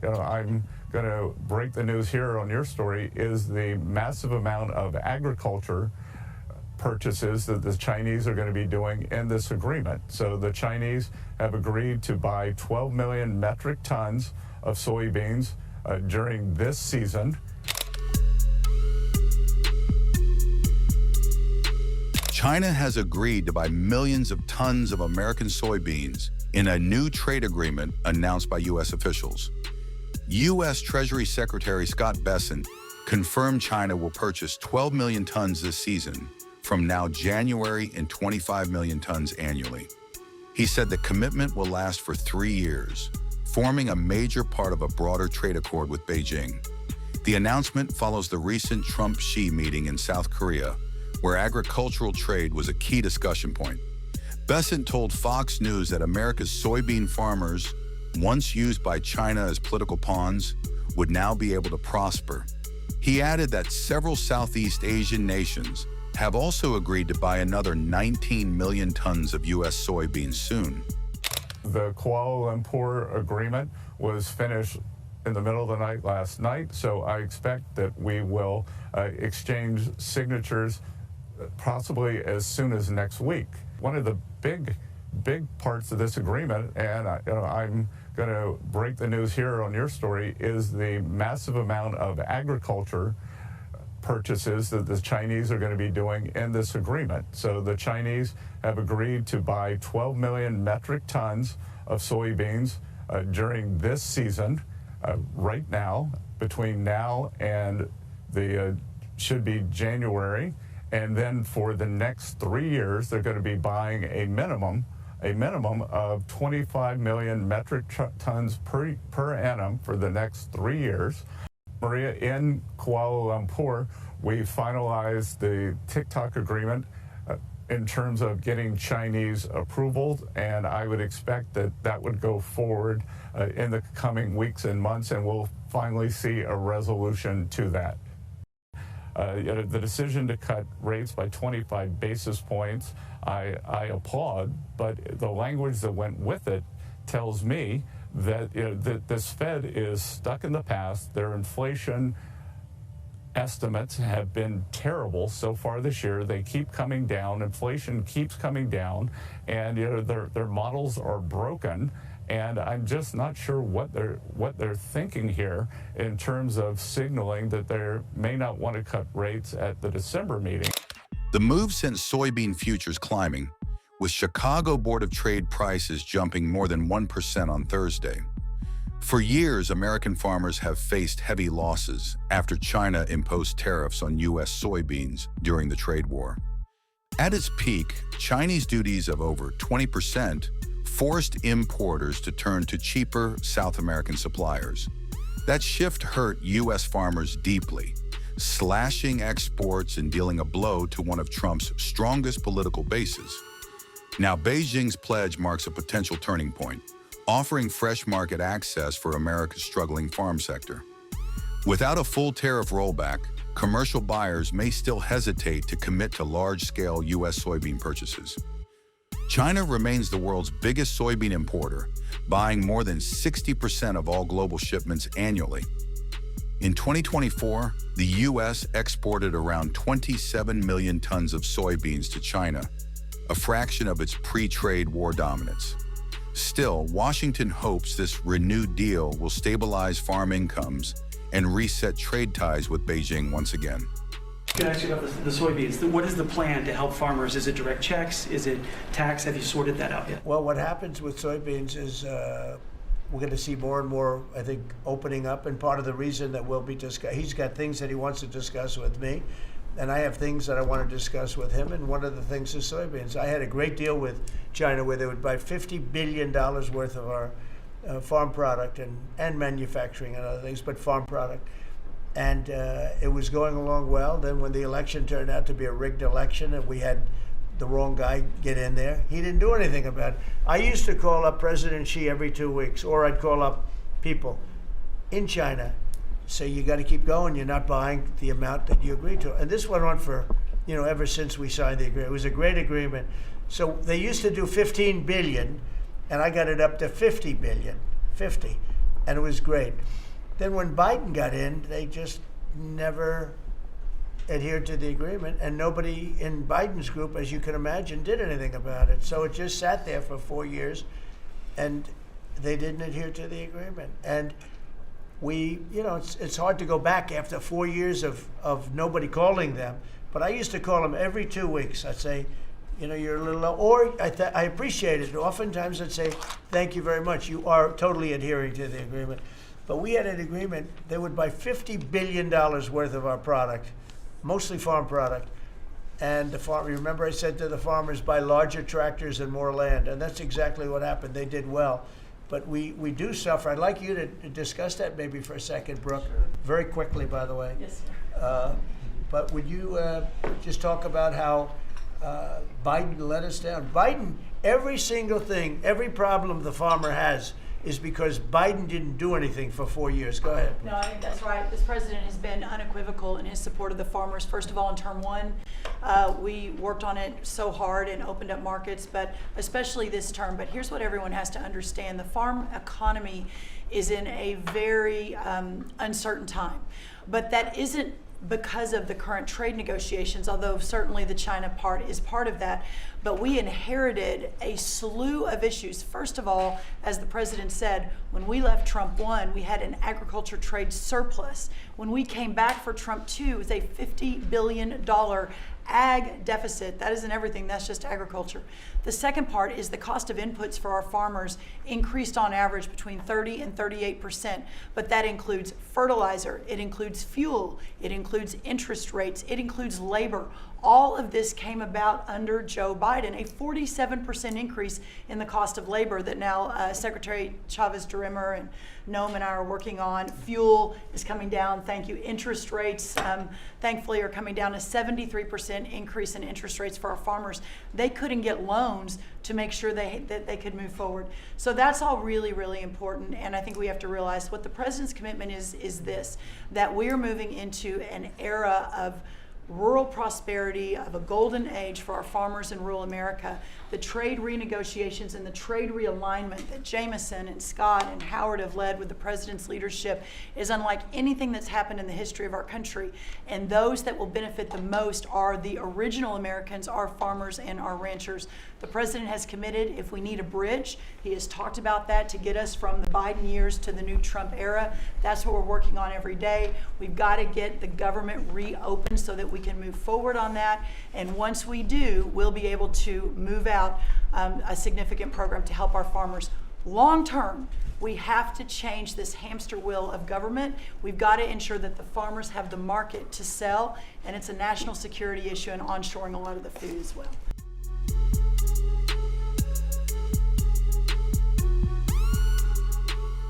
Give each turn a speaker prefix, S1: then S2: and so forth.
S1: I'm going to break the news here on your story is the massive amount of agriculture purchases that the Chinese are going to be doing in this agreement. So the Chinese have agreed to buy 12 million metric tons of soybeans during this season.
S2: China has agreed to buy millions of tons of American soybeans in a new trade agreement announced by U.S. officials. U.S. Treasury Secretary Scott Bessent confirmed China will purchase 12 million tons this season from now January and 25 million tons annually. He said the commitment will last for 3 years, forming a major part of a broader trade accord with Beijing. The announcement follows the recent Trump-Xi meeting in South Korea, where agricultural trade was a key discussion point. Bessent told Fox News that America's soybean farmers, once used by China as political pawns, would now be able to prosper. He added that several Southeast Asian nations have also agreed to buy another 19 million tons of U.S. soybeans soon.
S1: The Kuala Lumpur agreement was finished in the middle of the night last night, so I expect that we will exchange signatures possibly as soon as next week. One of the big parts of this agreement, and I'm going to break the news here on your story, is the massive amount of agriculture purchases that the Chinese are going to be doing in this agreement. So the Chinese have agreed to buy 12 million metric tons of soybeans during this season, right now, between now and the should be January. And then for the next 3 years, they're going to be buying a minimum of 25 million metric tons per annum for the next 3 years. Maria, in Kuala Lumpur, we finalized the TikTok agreement in terms of getting Chinese approval, and I would expect that that would go forward in the coming weeks and months, and we'll finally see a resolution to that. The decision to cut rates by 25 basis points, I applaud, but the language that went with it tells me that, that this Fed is stuck in the past. Their inflation estimates have been terrible so far this year. They keep coming down. Inflation keeps coming down, and their models are broken. And I'm just not sure what they're thinking here in terms of signaling that they may not want to cut rates at the December meeting.
S2: The move sent soybean futures climbing, with Chicago Board of Trade prices jumping more than 1% on Thursday. For years, American farmers have faced heavy losses after China imposed tariffs on U.S. soybeans during the trade war. At its peak, Chinese duties of over 20% forced importers to turn to cheaper South American suppliers. That shift hurt U.S. farmers deeply, slashing exports and dealing a blow to one of Trump's strongest political bases. Now, Beijing's pledge marks a potential turning point, offering fresh market access for America's struggling farm sector. Without a full tariff rollback, commercial buyers may still hesitate to commit to large-scale U.S. soybean purchases. China remains the world's biggest soybean importer, buying more than 60% of all global shipments annually. In 2024, the U.S. exported around 27 million tons of soybeans to China, a fraction of its pre-trade war dominance. Still, Washington hopes this renewed deal will stabilize farm incomes and reset trade ties with Beijing once again.
S3: Can I ask you about the soybeans? What is the plan to help farmers? Is it direct checks? Is it tax? Have you sorted that out yet?
S4: Well, what happens with soybeans is we're going to see more and more, I think, opening up. And part of the reason that we'll be he's got things that he wants to discuss with me, and I have things that I want to discuss with him. And one of the things is soybeans. I had a great deal with China where they would buy $50 billion worth of our farm product and manufacturing and other things, but farm product. And it was going along well. Then when the election turned out to be a rigged election and we had the wrong guy get in there, he didn't do anything about it. I used to call up President Xi every 2 weeks, or I'd call up people in China, say, you got to keep going. You're not buying the amount that you agreed to. And this went on for, ever since we signed the agreement. It was a great agreement. So they used to do 15 billion, and I got it up to 50 billion, 50. and it was great. Then when Biden got in, they just never adhered to the agreement, and nobody in Biden's group, as you can imagine, did anything about it. So it just sat there for 4 years, and they didn't adhere to the agreement. And we, it's hard to go back after 4 years of nobody calling them, but I used to call them every 2 weeks. I'd say, you're a little low, or I appreciate it. Oftentimes I'd say, thank you very much. You are totally adhering to the agreement. But we had an agreement, they would buy $50 billion worth of our product, mostly farm product. And remember I said to the farmers, buy larger tractors and more land. And that's exactly what happened. They did well. But we do suffer. I'd like you to discuss that maybe for a second, Brooke.
S5: Sure.
S4: Very quickly, by the way.
S5: Yes, sir.
S4: But would you just talk about how Biden let us down? Biden, every single thing, every problem the farmer has is because Biden didn't do anything for 4 years. Go ahead.
S5: No, I think that's right. This president has been unequivocal in his support of the farmers. First of all, in term one, we worked on it so hard and opened up markets, but especially this term. But here's what everyone has to understand. The farm economy is in a very uncertain time, but that isn't because of the current trade negotiations, although certainly the China part is part of that. But we inherited a slew of issues. First of all, as the president said, when we left Trump 1, we had an agriculture trade surplus. When we came back for Trump 2, it was a $50 billion ag deficit. That isn't everything, that's just agriculture. The second part is the cost of inputs for our farmers increased on average between 30 and 38%, but that includes fertilizer, it includes fuel, it includes interest rates, it includes labor. All of this came about under Joe Biden, a 47% increase in the cost of labor that now Secretary Chavez-DeRimmer and Noam and I are working on. Fuel is coming down, thank you. Interest rates, thankfully, are coming down. A 73% increase in interest rates for our farmers. They couldn't get loans to make sure that they could move forward. So that's all really, really important. And I think we have to realize what the president's commitment is this, that we are moving into an era of rural prosperity, of a golden age for our farmers in rural America. The trade renegotiations and the trade realignment that Jameson and Scott and Howard have led with the president's leadership is unlike anything that's happened in the history of our country. And those that will benefit the most are the original Americans, our farmers and our ranchers. The president has committed, if we need a bridge, he has talked about that to get us from the Biden years to the new Trump era. That's what we're working on every day. We've got to get the government reopened so that we can move forward on that. And once we do, we'll be able to move out a significant program to help our farmers. Long term, we have to change this hamster wheel of government. We've got to ensure that the farmers have the market to sell, and it's a national security issue and onshoring a lot of the food as well.